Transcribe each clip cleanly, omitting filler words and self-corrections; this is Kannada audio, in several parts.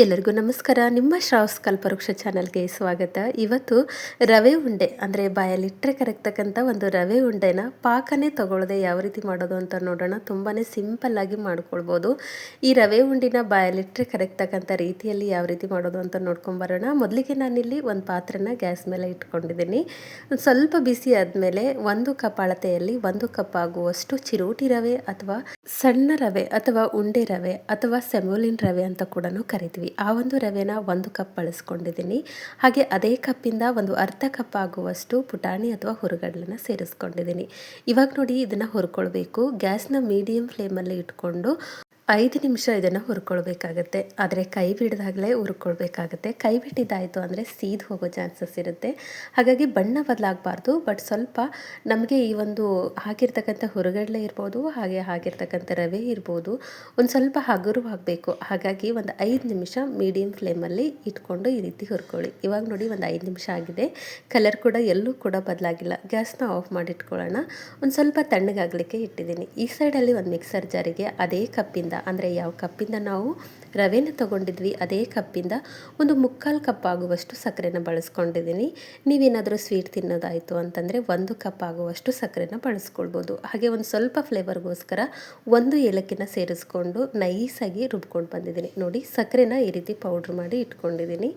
ಎಲ್ಲರಿಗೂ ನಮಸ್ಕಾರ. ನಿಮ್ಮ ಶ್ರಾವ್ಸ್ ಕಲ್ಪವೃಕ್ಷ ಚಾನಲ್ಗೆ ಸ್ವಾಗತ. ಇವತ್ತು ರವೆ ಉಂಡೆ ಅಂದರೆ ಬಾಯಲ್ಲಿಟ್ಟರೆ ಕರಗ್ತಕ್ಕಂಥ ಒಂದು ರವೆ ಉಂಡೆನ ಪಾಕನೇ ತಗೊಳ್ಳದೆ ಯಾವ ರೀತಿ ಮಾಡೋದು ಅಂತ ನೋಡೋಣ. ತುಂಬಾ ಸಿಂಪಲ್ಲಾಗಿ ಮಾಡ್ಕೊಳ್ಬೋದು. ಈ ರವೆ ಉಂಡಿನ ಬಾಯಲ್ಲಿಟ್ಟರೆ ಕರಗ್ತಕ್ಕಂಥ ರೀತಿಯಲ್ಲಿ ಯಾವ ರೀತಿ ಮಾಡೋದು ಅಂತ ನೋಡ್ಕೊಂಬರೋಣ. ಮೊದಲಿಗೆ ನಾನಿಲ್ಲಿ ಒಂದು ಪಾತ್ರೆನ ಗ್ಯಾಸ್ ಮೇಲೆ ಇಟ್ಕೊಂಡಿದ್ದೀನಿ. ಸ್ವಲ್ಪ ಬಿಸಿ ಆದಮೇಲೆ 1 ಕಪ್ ಅಳತೆಯಲ್ಲಿ 1 ಕಪ್ ಆಗುವಷ್ಟು ಚಿರೋಟಿ ರವೆ ಅಥವಾ ಸಣ್ಣ ರವೆ ಅಥವಾ ಉಂಡೆ ರವೆ ಅಥವಾ ಸೆಮೋಲಿನ್ ರವೆ ಅಂತ ಕೂಡ ಕರಿತೀವಿ. ಆ ಒಂದು ರವೆನ 1 ಕಪ್ ಬಳಸ್ಕೊಂಡಿದ್ದೀನಿ. ಹಾಗೆ ಅದೇ ಕಪ್ಪಿಂದ ಒಂದು ಅರ್ಧ ಕಪ್ ಆಗುವಷ್ಟು ಪುಟಾಣಿ ಅಥವಾ ಹುರುಗಡ್ಲೆನ ಸೇರಿಸ್ಕೊಂಡಿದ್ದೀನಿ. ಇವಾಗ ನೋಡಿ ಇದನ್ನು ಹುರ್ಕೊಳ್ಬೇಕು. ಗ್ಯಾಸ್ನ ಮೀಡಿಯಂ ಫ್ಲೇಮಲ್ಲಿ ಇಟ್ಕೊಂಡು 5 ನಿಮಿಷ ಇದನ್ನು ಹುರ್ಕೊಳ್ಬೇಕಾಗತ್ತೆ. ಆದರೆ ಕೈ ಬಿಡ್ದಾಗಲೇ ಹುರ್ಕೊಳ್ಬೇಕಾಗತ್ತೆ. ಕೈ ಬಿಟ್ಟಿದ್ದಾಯಿತು ಅಂದರೆ ಸೀದ್ ಹೋಗೋ ಚಾನ್ಸಸ್ ಇರುತ್ತೆ. ಹಾಗಾಗಿ ಬಣ್ಣ ಬದಲಾಗಬಾರ್ದು. ಬಟ್ ಸ್ವಲ್ಪ ನಮಗೆ ಈ ಒಂದು ಹಾಕಿರ್ತಕ್ಕಂಥ ಹುರುಗಡ್ಲೆ ಇರ್ಬೋದು, ಹಾಗೆ ಹಾಕಿರ್ತಕ್ಕಂಥ ರವೆ ಇರ್ಬೋದು, ಒಂದು ಸ್ವಲ್ಪ ಹಗುರವಾಗಬೇಕು. ಹಾಗಾಗಿ ಒಂದು 5 ನಿಮಿಷ ಮೀಡಿಯಂ ಫ್ಲೇಮಲ್ಲಿ ಇಟ್ಕೊಂಡು ಈ ರೀತಿ ಹುರ್ಕೊಳ್ಳಿ. ಇವಾಗ ನೋಡಿ ಒಂದು 5 ನಿಮಿಷ ಆಗಿದೆ. ಕಲರ್ ಕೂಡ ಎಲ್ಲೂ ಕೂಡ ಬದಲಾಗಿಲ್ಲ. ಗ್ಯಾಸ್ನ ಆಫ್ ಮಾಡಿಟ್ಕೊಳ್ಳೋಣ. ಒಂದು ಸ್ವಲ್ಪ ತಣ್ಣಗಾಗಲಿಕ್ಕೆ ಇಟ್ಟಿದ್ದೀನಿ. ಈ ಸೈಡಲ್ಲಿ ಒಂದು ಮಿಕ್ಸರ್ ಜಾರಿಗೆ ಅದೇ ಕಪ್ಪಿಂದ ಅಂದರೆ ಯಾವ ಕಪ್ಪಿಂದ ನಾವು ರವೆನ ತೊಗೊಂಡಿದ್ವಿ ಅದೇ ಕಪ್ಪಿಂದ ಒಂದು 3/4 ಕಪ್ ಆಗುವಷ್ಟು ಸಕ್ಕರೆನ ಬಳಸ್ಕೊಂಡಿದ್ದೀನಿ. ನೀವೇನಾದರೂ ಸ್ವೀಟ್ ತಿನ್ನೋದಾಯಿತು ಅಂತಂದರೆ 1 ಕಪ್ ಆಗುವಷ್ಟು ಸಕ್ಕರೆನ ಬಳಸ್ಕೊಳ್ಬೋದು. ಹಾಗೆ ಒಂದು ಸ್ವಲ್ಪ ಫ್ಲೇವರ್ಗೋಸ್ಕರ 1 ಏಲಕ್ಕಿನ ಸೇರಿಸ್ಕೊಂಡು ನೈಸಾಗಿ ರುಬ್ಕೊಂಡು ಬಂದಿದ್ದೀನಿ. ನೋಡಿ, ಸಕ್ಕರೆನ ಈ ರೀತಿ ಪೌಡ್ರ್ ಮಾಡಿ ಇಟ್ಕೊಂಡಿದ್ದೀನಿ.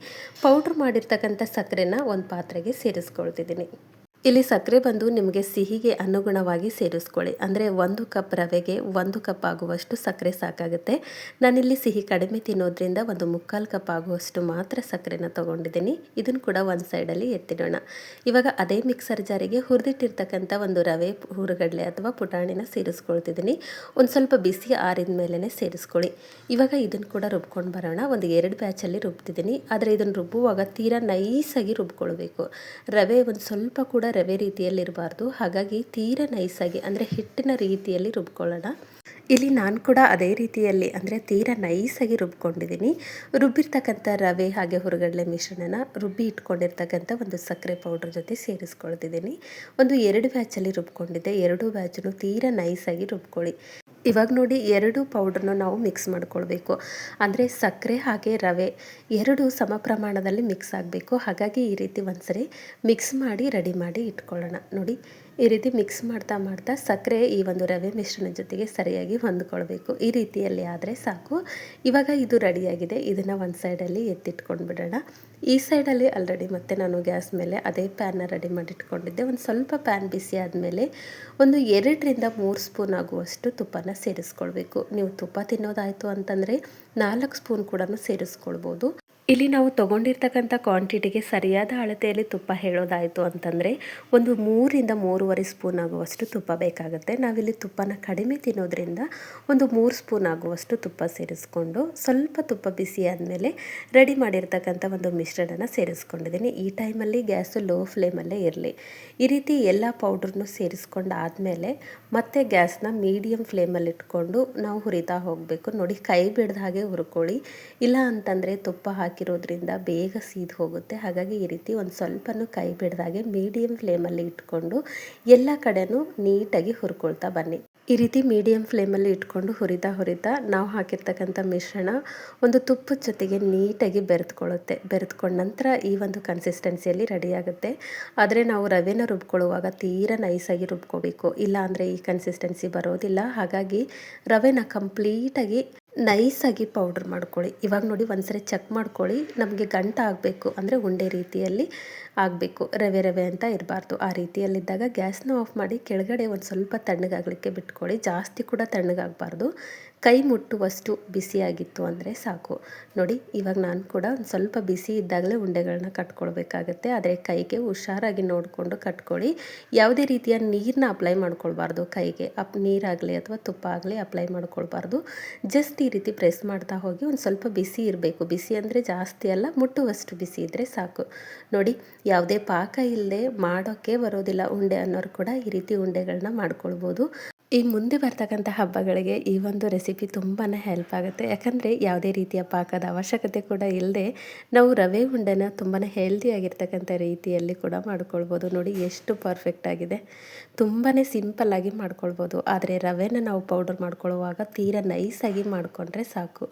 ಪೌಡ್ರ್ ಮಾಡಿರ್ತಕ್ಕಂಥ ಸಕ್ಕರೆನ ಒಂದು ಪಾತ್ರೆಗೆ ಸೇರಿಸ್ಕೊಳ್ತಿದ್ದೀನಿ. ಇಲ್ಲಿ ಸಕ್ಕರೆ ಬಂದು ನಿಮಗೆ ಸಿಹಿಗೆ ಅನುಗುಣವಾಗಿ ಸೇರಿಸ್ಕೊಳ್ಳಿ. ಅಂದರೆ 1 ಕಪ್ ರವೆಗೆ 1 ಕಪ್ ಆಗುವಷ್ಟು ಸಕ್ಕರೆ ಸಾಕಾಗುತ್ತೆ. ನಾನಿಲ್ಲಿ ಸಿಹಿ ಕಡಿಮೆ ತಿನ್ನೋದ್ರಿಂದ ಒಂದು 3/4 ಕಪ್ ಆಗುವಷ್ಟು ಮಾತ್ರ ಸಕ್ಕರೆನ ತೊಗೊಂಡಿದ್ದೀನಿ. ಇದನ್ನು ಕೂಡ ಒಂದು ಸೈಡಲ್ಲಿ ಎತ್ತಿಡೋಣ. ಇವಾಗ ಅದೇ ಮಿಕ್ಸರ್ ಜಾರಿಗೆ ಹುರಿದಿಟ್ಟಿರ್ತಕ್ಕಂಥ ಒಂದು ರವೆ ಹುರುಗಡ್ಲೆ ಅಥವಾ ಪುಟಾಣಿನ ಸೇರಿಸ್ಕೊಳ್ತಿದ್ದೀನಿ. ಒಂದು ಸ್ವಲ್ಪ ಬಿಸಿ ಆರಿದ ಮೇಲೇ ಸೇರಿಸ್ಕೊಳ್ಳಿ. ಇವಾಗ ಇದನ್ನು ಕೂಡ ರುಬ್ಕೊಂಡು ಬರೋಣ. ಒಂದು 2 ಬ್ಯಾಚಲ್ಲಿ ರುಬ್ತಿದ್ದೀನಿ. ಆದರೆ ಇದನ್ನು ರುಬ್ಬುವಾಗ ತೀರಾ ನೈಸಾಗಿ ರುಬ್ಕೊಳ್ಬೇಕು. ರವೆ ಒಂದು ಸ್ವಲ್ಪ ಕೂಡ ರವೆ ರೀತಿಯಲ್ಲಿರಬಾರ್ದು. ಹಾಗಾಗಿ ತೀರಾ ನೈಸಾಗಿ ಅಂದರೆ ಹಿಟ್ಟಿನ ರೀತಿಯಲ್ಲಿ ರುಬ್ಕೊಳ್ಳೋಣ. ಇಲ್ಲಿ ನಾನು ಕೂಡ ಅದೇ ರೀತಿಯಲ್ಲಿ ಅಂದರೆ ತೀರಾ ನೈಸಾಗಿ ರುಬ್ಕೊಂಡಿದ್ದೀನಿ. ರುಬ್ಬಿರ್ತಕ್ಕಂಥ ರವೆ ಹಾಗೆ ಹುರುಗಡ್ಲೆ ಮಿಶ್ರಣನ ರುಬ್ಬಿ ಇಟ್ಕೊಂಡಿರ್ತಕ್ಕಂಥ ಒಂದು ಸಕ್ಕರೆ ಪೌಡ್ರ್ ಜೊತೆ ಸೇರಿಸ್ಕೊಳ್ತಿದ್ದೀನಿ. ಒಂದು 2 ಬ್ಯಾಚಲ್ಲಿ ರುಬ್ಕೊಂಡಿದ್ದೆ. 2 ಬ್ಯಾಚನ್ನು ತೀರಾ ನೈಸಾಗಿ ರುಬ್ಕೊಳ್ಳಿ. ಇವಾಗ ನೋಡಿ 2 ಪೌಡ್ರನ್ನ ನಾವು ಮಿಕ್ಸ್ ಮಾಡ್ಕೊಳ್ಬೇಕು. ಅಂದರೆ ಸಕ್ಕರೆ ಹಾಗೆ ರವೆ 2 ಸಮ ಪ್ರಮಾಣದಲ್ಲಿ ಮಿಕ್ಸ್ ಆಗಬೇಕು. ಹಾಗಾಗಿ ಈ ರೀತಿ ಒಂದ್ಸರಿ ಮಿಕ್ಸ್ ಮಾಡಿ ರೆಡಿ ಮಾಡಿ ಇಟ್ಕೊಳ್ಳೋಣ. ನೋಡಿ, ಈ ರೀತಿ ಮಿಕ್ಸ್ ಮಾಡ್ತಾ ಮಾಡ್ತಾ ಸಕ್ಕರೆ ಈ ಒಂದು ರವೆ ಮಿಶ್ರಣ ಜೊತೆಗೆ ಸರಿಯಾಗಿ ಹೊಂದ್ಕೊಳ್ಬೇಕು. ಈ ರೀತಿಯಲ್ಲಿ ಆದರೆ ಸಾಕು. ಇವಾಗ ಇದು ರೆಡಿಯಾಗಿದೆ. ಇದನ್ನು ಒಂದು ಸೈಡಲ್ಲಿ ಎತ್ತಿಟ್ಕೊಂಡು ಬಿಡೋಣ. ಈ ಸೈಡಲ್ಲಿ ಆಲ್ರೆಡಿ ಮತ್ತೆ ನಾನು ಗ್ಯಾಸ್ ಮೇಲೆ ಅದೇ ಪ್ಯಾನ್ನ ರೆಡಿ ಮಾಡಿಟ್ಕೊಂಡಿದ್ದೆ. ಒಂದು ಸ್ವಲ್ಪ ಪ್ಯಾನ್ ಬಿಸಿ ಆದಮೇಲೆ ಒಂದು 2ರಿಂದ 3 ಸ್ಪೂನ್ ಆಗುವಷ್ಟು ತುಪ್ಪನ ಸೇರಿಸ್ಕೊಳ್ಬೇಕು. ನೀವು ತುಪ್ಪ ತಿನ್ನೋದಾಯಿತು ಅಂತಂದರೆ 4 ಸ್ಪೂನ್ ಕೂಡ ಸೇರಿಸ್ಕೊಳ್ಬೋದು. ಇಲ್ಲಿ ನಾವು ತೊಗೊಂಡಿರ್ತಕ್ಕಂಥ ಕ್ವಾಂಟಿಟಿಗೆ ಸರಿಯಾದ ಅಳತೆಯಲ್ಲಿ ತುಪ್ಪ ಹೇಳೋದಾಯಿತು ಅಂತಂದರೆ ಒಂದು 3ರಿಂದ 3.5 ಸ್ಪೂನ್ ಆಗುವಷ್ಟು ತುಪ್ಪ ಬೇಕಾಗುತ್ತೆ. ನಾವಿಲ್ಲಿ ತುಪ್ಪನ ಕಡಿಮೆ ತಿನ್ನೋದ್ರಿಂದ ಒಂದು 3 ಸ್ಪೂನ್ ಆಗುವಷ್ಟು ತುಪ್ಪ ಸೇರಿಸ್ಕೊಂಡು ಸ್ವಲ್ಪ ತುಪ್ಪ ಬಿಸಿ ಆದಮೇಲೆ ರೆಡಿ ಮಾಡಿರ್ತಕ್ಕಂಥ ಒಂದು ಮಿಶ್ರಣನ ಸೇರಿಸ್ಕೊಂಡಿದ್ದೀನಿ. ಈ ಟೈಮಲ್ಲಿ ಗ್ಯಾಸು ಲೋ ಫ್ಲೇಮಲ್ಲೇ ಇರಲಿ. ಈ ರೀತಿ ಎಲ್ಲ ಪೌಡ್ರನ್ನು ಸೇರಿಸ್ಕೊಂಡು ಆದಮೇಲೆ ಮತ್ತೆ ಗ್ಯಾಸ್ನ ಮೀಡಿಯಮ್ ಫ್ಲೇಮಲ್ಲಿ ಇಟ್ಕೊಂಡು ನಾವು ಹುರಿತಾ ಹೋಗಬೇಕು. ನೋಡಿ, ಕೈ ಬಿಡ್ದ ಹಾಗೆ ಹುರ್ಕೊಳ್ಳಿ. ಇಲ್ಲ ಅಂತಂದರೆ ತುಪ್ಪ ಹಾಕಿರೋದ್ರಿಂದ ಬೇಗ ಸೀದ್ ಹೋಗುತ್ತೆ. ಹಾಗಾಗಿ ಈ ರೀತಿ ಒಂದು ಸ್ವಲ್ಪನೂ ಕೈ ಬಿಡ್ದಾಗೆ ಮೀಡಿಯಮ್ ಫ್ಲೇಮಲ್ಲಿ ಇಟ್ಕೊಂಡು ಎಲ್ಲ ಕಡೆನೂ ನೀಟಾಗಿ ಹುರ್ಕೊಳ್ತಾ ಬನ್ನಿ. ಈ ರೀತಿ ಮೀಡಿಯಮ್ ಫ್ಲೇಮಲ್ಲಿ ಇಟ್ಕೊಂಡು ಹುರಿತಾ ನಾವು ಹಾಕಿರ್ತಕ್ಕಂಥ ಮಿಶ್ರಣ ಒಂದು ತುಪ್ಪದ ಜೊತೆಗೆ ನೀಟಾಗಿ ಬೆರೆತ್ಕೊಳ್ಳುತ್ತೆ. ಬೆರೆತ್ಕೊಂಡ ನಂತರ ಈ ಒಂದು ಕನ್ಸಿಸ್ಟೆನ್ಸಿಯಲ್ಲಿ ರೆಡಿಯಾಗುತ್ತೆ. ಆದರೆ ನಾವು ರವೆನ ರುಬ್ಕೊಳ್ಳುವಾಗ ತೀರಾ ನೈಸಾಗಿ ರುಬ್ಕೋಬೇಕು. ಇಲ್ಲ ಅಂದರೆ ಈ ಕನ್ಸಿಸ್ಟೆನ್ಸಿ ಬರೋದಿಲ್ಲ. ಹಾಗಾಗಿ ರವೆನ ಕಂಪ್ಲೀಟಾಗಿ ನೈಸಾಗಿ ಪೌಡ್ರ್ ಮಾಡ್ಕೊಳ್ಳಿ. ಇವಾಗ ನೋಡಿ, ಒಂದ್ಸರಿ ಚೆಕ್ ಮಾಡ್ಕೊಳ್ಳಿ. ನಮಗೆ ಗಂಟ ಆಗಬೇಕು ಅಂದರೆ ಉಂಡೆ ರೀತಿಯಲ್ಲಿ ಆಗಬೇಕು. ರವೆ ಅಂತ ಇರಬಾರ್ದು. ಆ ರೀತಿಯಲ್ಲಿದ್ದಾಗ ಗ್ಯಾಸ್ನ ಆಫ್ ಮಾಡಿ ಕೆಳಗಡೆ ಒಂದು ಸ್ವಲ್ಪ ತಣ್ಣಗಾಗಲಿಕ್ಕೆ ಬಿಟ್ಕೊಳ್ಳಿ. ಜಾಸ್ತಿ ಕೂಡ ತಣ್ಣಗಾಗಬಾರ್ದು. ಕೈ ಮುಟ್ಟುವಷ್ಟು ಬಿಸಿಯಾಗಿತ್ತು ಅಂದರೆ ಸಾಕು. ನೋಡಿ, ಇವಾಗ ನಾನು ಕೂಡ ಒಂದು ಸ್ವಲ್ಪ ಬಿಸಿ ಇದ್ದಾಗಲೇ ಉಂಡೆಗಳನ್ನ ಕಟ್ಕೊಳ್ಬೇಕಾಗತ್ತೆ. ಆದರೆ ಕೈಗೆ ಹುಷಾರಾಗಿ ನೋಡಿಕೊಂಡು ಕಟ್ಕೊಳ್ಳಿ. ಯಾವುದೇ ರೀತಿಯ ನೀರನ್ನ ಅಪ್ಲೈ ಮಾಡ್ಕೊಳ್ಬಾರ್ದು. ಕೈಗೆ ನೀರಾಗಲಿ ಅಥವಾ ತುಪ್ಪ ಆಗಲಿ ಅಪ್ಲೈ ಮಾಡ್ಕೊಳ್ಬಾರ್ದು. ಜಸ್ಟ್ ಈ ರೀತಿ ಪ್ರೆಸ್ ಮಾಡ್ತಾ ಹೋಗಿ ಒಂದು ಸ್ವಲ್ಪ ಬಿಸಿ ಇರಬೇಕು. ಬಿಸಿ ಅಂದರೆ ಜಾಸ್ತಿ ಅಲ್ಲ, ಮುಟ್ಟುವಷ್ಟು ಬಿಸಿ ಇದ್ದರೆ ಸಾಕು. ನೋಡಿ, ಯಾವುದೇ ಪಾಕ ಇಲ್ಲದೆ ಮಾಡೋಕ್ಕೆ ಬರೋದಿಲ್ಲ ಉಂಡೆ ಅನ್ನೋರು ಕೂಡ ಈ ರೀತಿ ಉಂಡೆಗಳನ್ನ ಮಾಡ್ಕೊಳ್ಬೋದು. ಈ ಮುಂದೆ ಬರ್ತಕ್ಕಂಥ ಹಬ್ಬಗಳಿಗೆ ಈ ಒಂದು ರೆಸಿಪಿ ತುಂಬಾ ಹೆಲ್ಪ್ ಆಗುತ್ತೆ. ಯಾಕಂದರೆ ಯಾವುದೇ ರೀತಿಯ ಪಾಕದ ಅವಶ್ಯಕತೆ ಕೂಡ ಇಲ್ಲದೆ ನಾವು ರವೆ ಉಂಡೆನ ತುಂಬಾ ಹೆಲ್ದಿಯಾಗಿರ್ತಕ್ಕಂಥ ರೀತಿಯಲ್ಲಿ ಕೂಡ ಮಾಡ್ಕೊಳ್ಬೋದು. ನೋಡಿ, ಎಷ್ಟು ಪರ್ಫೆಕ್ಟ್ ಆಗಿದೆ. ತುಂಬಾ ಸಿಂಪಲ್ಲಾಗಿ ಮಾಡ್ಕೊಳ್ಬೋದು. ಆದರೆ ರವೆನ ನಾವು ಪೌಡರ್ ಮಾಡ್ಕೊಳ್ಳುವಾಗ ತೀರಾ ನೈಸಾಗಿ ಮಾಡಿಕೊಂಡ್ರೆ ಸಾಕು.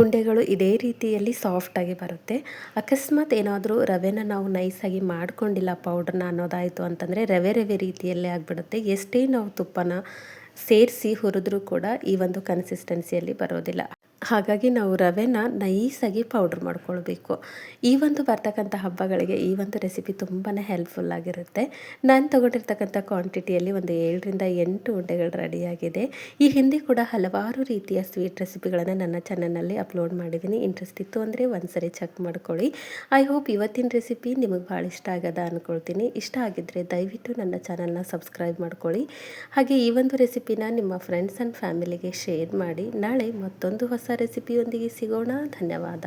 ಉಂಡೆಗಳು ಇದೇ ರೀತಿಯಲ್ಲಿ ಸಾಫ್ಟಾಗಿ ಬರುತ್ತೆ. ಅಕಸ್ಮಾತ್ ಏನಾದರೂ ರವೆನ ನಾವು ನೈಸಾಗಿ ಮಾಡ್ಕೊಂಡಿಲ್ಲ ಪೌಡ್ರನ್ನ ಅನ್ನೋದಾಯಿತು ಅಂತಂದರೆ ರವೆ ರವೆ ರೀತಿಯಲ್ಲೇ ಆಗಿಬಿಡುತ್ತೆ. ಎಷ್ಟೇ ನಾವು ತುಪ್ಪನ ಸೇರಿಸಿ ಹುರಿದ್ರೂ ಕೂಡ ಈ ಒಂದು ಕನ್ಸಿಸ್ಟೆನ್ಸಿಯಲ್ಲಿ ಬರೋದಿಲ್ಲ. ಹಾಗಾಗಿ ನಾವು ರವೆನ ನೈಸಾಗಿ ಪೌಡ್ರ್ ಮಾಡ್ಕೊಳ್ಬೇಕು. ಈ ಒಂದು ಬರ್ತಕ್ಕಂಥ ಹಬ್ಬಗಳಿಗೆ ಈ ಒಂದು ರೆಸಿಪಿ ತುಂಬಾ ಹೆಲ್ಪ್ಫುಲ್ ಆಗಿರುತ್ತೆ. ನಾನು ತೊಗೊಂಡಿರ್ತಕ್ಕಂಥ ಕ್ವಾಂಟಿಟಿಯಲ್ಲಿ ಒಂದು 7ರಿಂದ 8 ಉಂಡೆಗಳು ರೆಡಿಯಾಗಿದೆ. ಈ ಹಿಂದೆ ಕೂಡ ಹಲವಾರು ರೀತಿಯ ಸ್ವೀಟ್ ರೆಸಿಪಿಗಳನ್ನು ನನ್ನ ಚಾನಲ್ನಲ್ಲಿ ಅಪ್ಲೋಡ್ ಮಾಡಿದ್ದೀನಿ. ಇಂಟ್ರೆಸ್ಟ್ ಇತ್ತು ಅಂದರೆ ಒಂದ್ಸರಿ ಚೆಕ್ ಮಾಡ್ಕೊಳ್ಳಿ. ಐ ಹೋಪ್ ಇವತ್ತಿನ ರೆಸಿಪಿ ನಿಮಗೆ ಭಾಳ ಇಷ್ಟ ಆಗದ ಅಂದ್ಕೊಳ್ತೀನಿ. ಇಷ್ಟ ಆಗಿದ್ದರೆ ದಯವಿಟ್ಟು ನನ್ನ ಚಾನಲ್ನ ಸಬ್ಸ್ಕ್ರೈಬ್ ಮಾಡ್ಕೊಳ್ಳಿ. ಹಾಗೆ ಈ ಒಂದು ರೆಸಿಪಿನ ನಿಮ್ಮ ಫ್ರೆಂಡ್ಸ್ ಆ್ಯಂಡ್ ಫ್ಯಾಮಿಲಿಗೆ ಶೇರ್ ಮಾಡಿ. ನಾಳೆ ಮತ್ತೊಂದು ಹೊಸ ರೆಸಿಪಿಯೊಂದಿಗೆ ಸಿಗೋಣ. ಧನ್ಯವಾದ.